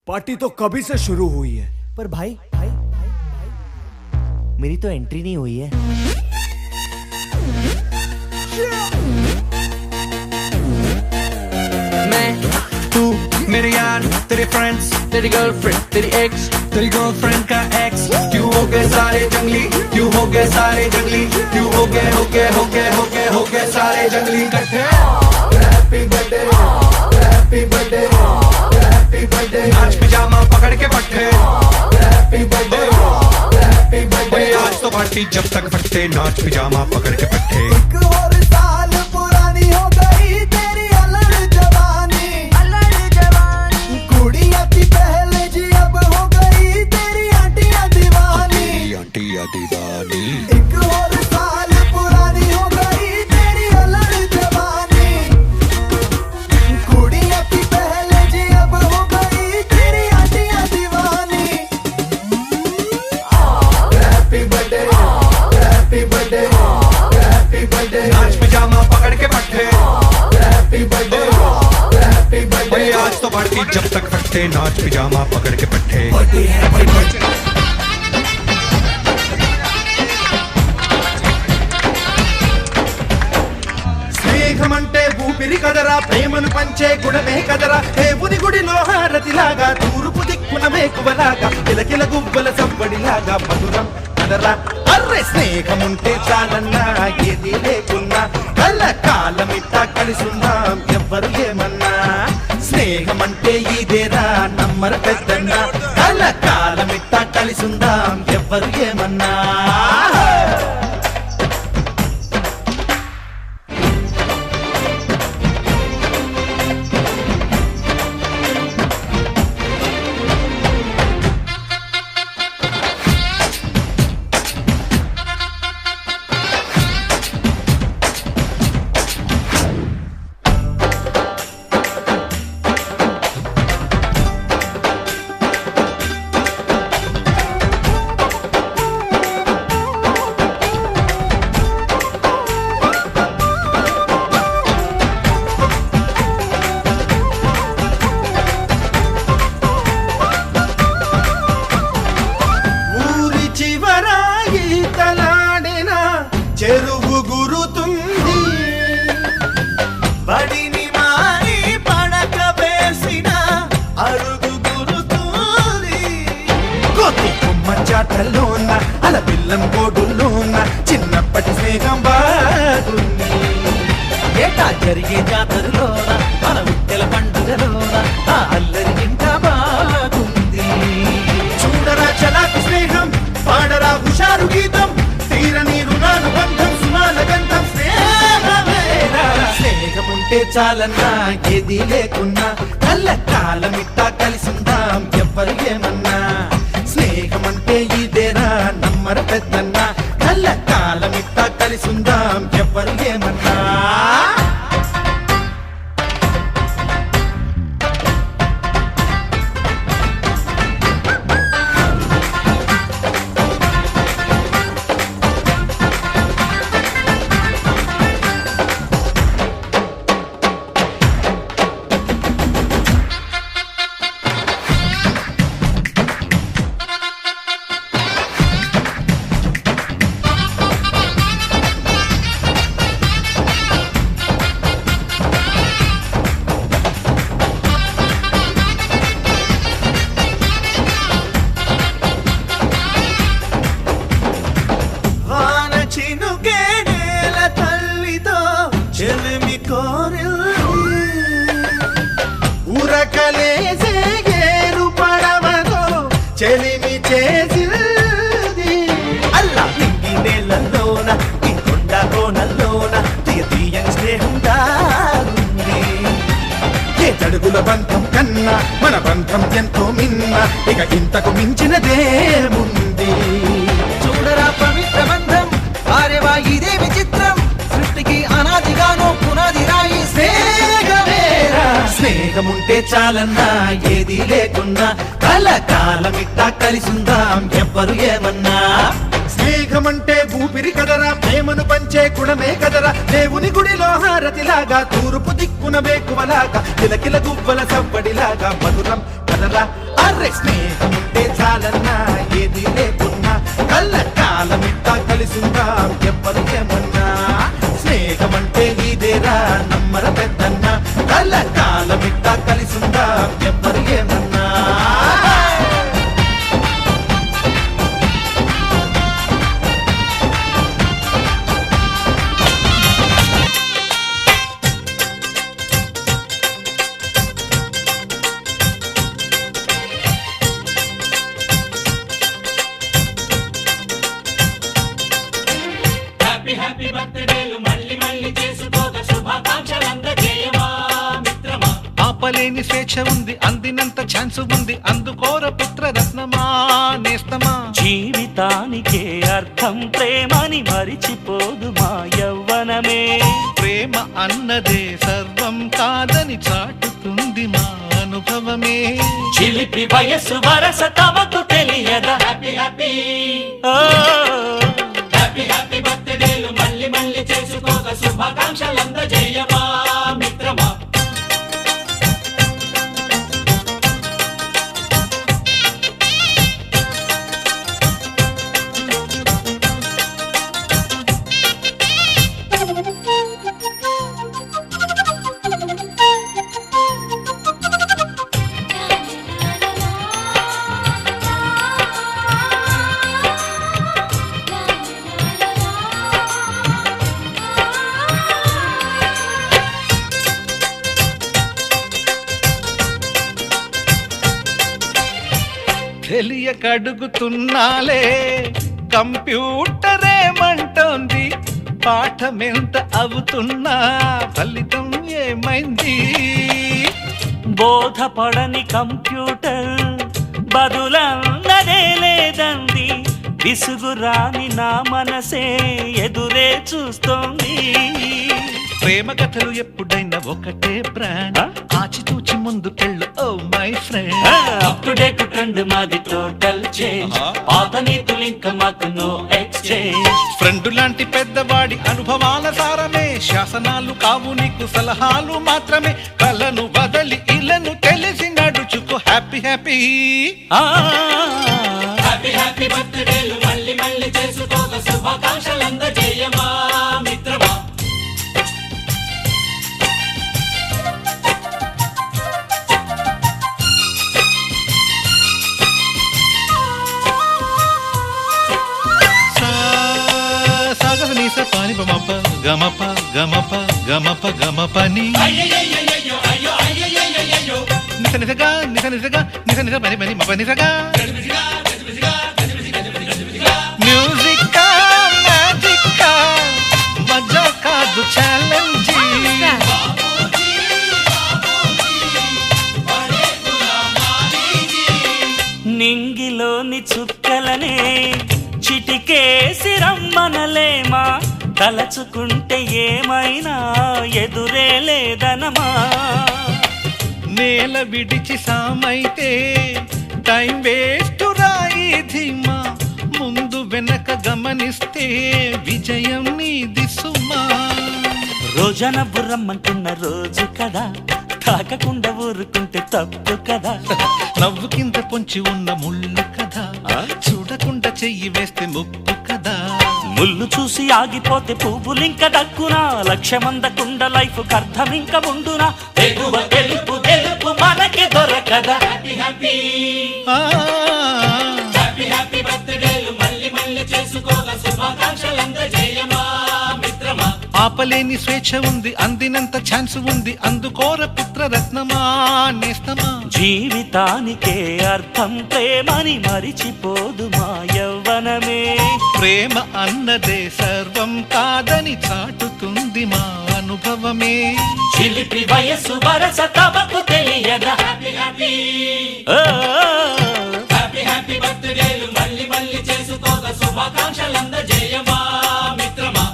Party तो कभी से शुरू हुई है। पर भाई मेरी तो एंट्री नहीं हुई है। मैं तू मेरे यार तेरे फ्रेंड्स तेरी गर्लफ्रेंड तेरी एक्स तेरी गर्लफ्रेंड का एक्स क्यों हो गए सारे जंगली क्यों हो गए सारे जंगली क्यों हो गए सारे जंगली इकट्ठे happy birthday happy birthday happy birthday आज पिजामा पकड़ के पट्टे हैप्पी बर्थडे हैप्पी बर्थडे आज तो पार्टी जब तक फटते नाच पिजामा पकड़ के पट्टे एक और साल पुरानी हो गई तेरी अलग जवानी कुड़िया थी पहले जी अब हो गई तेरी आंटियां दीवानी आंटियां दीवानी एक और साल पुरानी हो गई तेरी अलग जवानी कुड़िया थी पहले जी अब हो गई तेरी आंटियां दीवानी happy birthday happy birthday happy birthday नाच पिजामा पकड़ के पट्टे हैप्पी बर्थडे हैप्पी बर्थडे आज तो पार्टी जब तक फटते नाच पिजामा पकड़ के पट्टे స్నేహమంటే ఊపిరి కదరా ప్రేమను పంచే గుణమే కదరా దేవుని గుడిలో హారతిలాగా తూర్పు దిక్కున మేకువలాగా కిలకిల గువ్వల సంబడిలాగా మధురం కదరా అర్రే స్నేహముంటే చాలన్నా ఏది లేకున్నా కళ్ళ కాలమిట్టా కలిసున్నాం ఎవ్వరు ఏమన్నా స్నేహమంటే ఇదేరా నమ్మర పెద్దన్న కళ్ళ కాలమిట్టా కలిసుందాం ఎవ్వరు ఏమన్నా ఊరి చివర ఈతలాడిన చెరువు గురుతుంది బడిని మారి పడక వేసిన అరుగు గురుతుంది కోతి కొమ్మ చాటల్లోన అల పిల్లం కోడుల్లోన చిన్నప్పటి స్నేహం బాగుంది ఏటా జరిగే జాతరలోన మన ఉట్టెల పండుగలోన ఆ అల్లరి ఇంకా బాగుంది చూడరా చలాకి స్నేహం పాడరా హుషారు గీతం తీరని రుణానుబంధం సుమాల గంధం స్నేహమేరా స్నేహముంటే చాలన్నా ఏది లేకున్నా కళ్ళ కాలమిట్టా కలిసిందాం ఎవ్వరు ఏమన్నా స్నేహమంటే ఇదేరా నమ్మర పెద్దన్నా కళ్ళ కాలమిట్టా కలిసిందాం ఎవ్వరు ఏమన్నా వాన చినుకేడేల తల్లితో చెలిమి కోరిల్లి ఉరకలేసే ఏరు పడవతో చెలిమి చేసింది అల్లా ఇంటి నేలలోన ఈ కొండ కోనల్లోన తీయని స్నేహం దారుంది ఏ తడుగుల బంధం కన్నా మన బంధం ఎంతో మిన్న ఇక ఇంతకు మించినదేముంది చూడరా పవిత్ర బంధం ఆరేవా ఇదే విచిత్రం సృష్టికి అనాదిగానో పునాది రాయి స్నేహమేరా స్నేహముంటే చాలన్నా ఏది లేకున్నా కలకాలమిట్టా కలిసుందాం ఎవ్వరు ఏమన్నా స్నేహమంటే ఊపిరి కదరా ప్రేమను పంచే గుణమే కదరా దేవుని గుడిలో హారతిలాగా తూర్పు దిక్కున వేకువలాగా కిలకిల గువ్వల సవ్వడిలాగా మధురం కదరా అర్రే స్నేహం ఉంటే చాలన్నా ఏది లేకున్నా కళ్ళ కాలమిట్టా కలిసిందాం ఎవ్వరు ఏమన్నా స్నేహం అంటే ఇదేరా నమ్మర పెద్దన్న కళ్ళ కాలమిట్టా కలిసిందాం ఎవ్వరు ఏమన్నా ఆపలేని స్వేచ్ఛ ఉంది అందినంత ఛాన్స్ ఉంది అందుకోర పుత్ర రత్నమా నేస్తమా జీవితానికే అర్థం ప్రేమని మరిచిపోదు మా యవ్వనమే ప్రేమ అన్నదే సర్వం కాదని చాటుతుంది మా అనుభవమే చిలిపి వయసు వరస తమకు తెలియదా హ్యాపీ హ్యాపీ హ్యాపీ హ్యాపీ బర్త్డేలు మళ్ళీ మళ్ళీ చేసుకోక శుభాకాంక్షలందజేయమా మిత్రమా తెలియకడుగుతున్నాలే కంప్యూటరేమంటోంది పాఠమెంత అవుతున్నా ఫలితం ఏమైంది బోధపడని కంప్యూటర్ బదులన్నదే లేదంది విసుగురాని నా మనసే ఎదురే చూస్తోంది ప్రేమ కథలు ఎప్పుడైనా ఒకటే బ్రాండ్ ఆచితూచి ముందుకెళ్ళు oh my friend up to date trend మాది టోటల్ చేంజ్ పాత నీతులు ఇంకా మాకు నో ఎక్స్చేంజ్ ఫ్రెండ్ లాంటి పెద్దవాడి అనుభవాల సారమే శాసనాలు కావు నీకు సలహాలు మాత్రమే కలను వదలి ఇలను తెలిసి నడుచుకో హ్యాపీ హ్యాపీ హ్యాపీ హ్యాపీ బర్త్డేలు మళ్ళీ మళ్ళీ చేసుకోక శుభాకాంక్షలందజేయమా మిత్రమా పాని బమప గమప గమప గమప గమపని నిస నిసగా నిస నిసగా నిస నిస పని పని మప నిసగా మ్యూజిక్ మ్యాజిక్ మజా కాదు ఛాలెంజ్ నింగిలోని చుక్కలనే చిటికేసి రమ్మనలేమా తలచుకుంటే ఏమైనా ఎదురే లేదనమా నేల విడిచి సామైతే టైం వేస్ట్ రాయి ధీమా ముందు వెనక గమనిస్తే విజయం నీది సుమా రోజన బుర్రమ్మంటున్న రోజు కదా తాకకుండా ఊరుకుంటే తప్పు కదా నవ్వు కింద పొంచి ఉన్న ముళ్ళు కదా చూడకుండా చెయ్యి వేస్తే ముప్పు కదా ముళ్ళు చూసి ఆగిపోతే పువ్వులింక దక్కునా లక్ష్యమందకుండా లైఫ్ అర్థం ఇంక ఉండునా తెగువ తెలుపు తెలుపు మనకి దొరకదా హ్యాపీ హ్యాపీ హ్యాపీ హ్యాపీ బర్త్డేలు మళ్ళీ మళ్ళీ చేసుకోగా శుభాకాంక్షలందజేయమా మిత్రమా ఆపలేని స్వేచ్ఛ ఉంది అందినంత ఛాన్స్ ఉంది అందుకోర పుత్ర రత్నమా నేస్తమా జీవితానికే అర్థం ప్రేమని మరిచిపోదు మా యవ్వనమే ప్రేమ అన్నదే సర్వం కాదని చాటుతుంది మా అనుభవమే చిలిపి వయసు వరస తమకు తెలియదా హ్యాపీ హ్యాపీ హ్యాపీ హ్యాపీ బర్త్డేలు మళ్ళీ మళ్ళీ చేసుకోగా శుభాకాంక్షలందజేయమా మిత్రమా